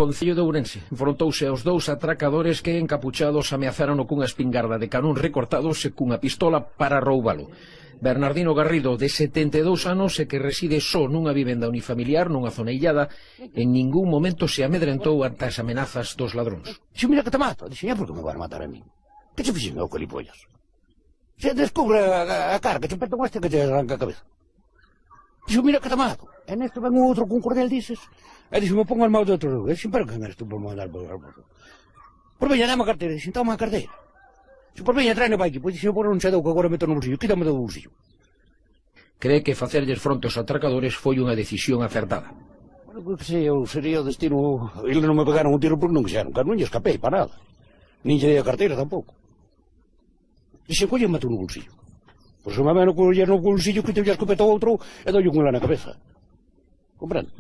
Concello de Ourense enfrontouse aos dous atracadores que, encapuchados, ameazaron cunha espingarda de canón recortados e cunha pistola para roubalo. Bernardino Garrido, de 72 anos e que reside só nunha vivenda unifamiliar nunha zona illada, en ningún momento se amedrentou ante as amenazas dos ladróns. Dixo, mira que te mato. Dixo, por que me van a matar a mí? Que che fixen, meu colipollas? Se descubre a cara, que che peto este que te arranca a cabeza. Dixo, mira que te mato. E nesto ven outro con cordel, dices. E dixo, me pongo al mau de outro. E dixo, pero que eres tú por mandar por el almozo? Por veña, dame a carteira. Dixo, toma a carteira. Dixo, por veña, trae no bike. Pois dixo, por non se dou que agora meto no bolsillo. Quítame do bolsillo. Cree que facerlles fronte aos atracadores foi unha decisión acertada. Bueno, que sei, eu sería o destino. Eles non me pegaron un tiro porque non quixeron, que non lle escapei para nada. Nin lle dei a carteira tampouco. Dixo, colle, meto no bolsillo. Por se me ven a coller no bolsillo, que te lle escopeta outro e doi con ela na cabeza. Comprende?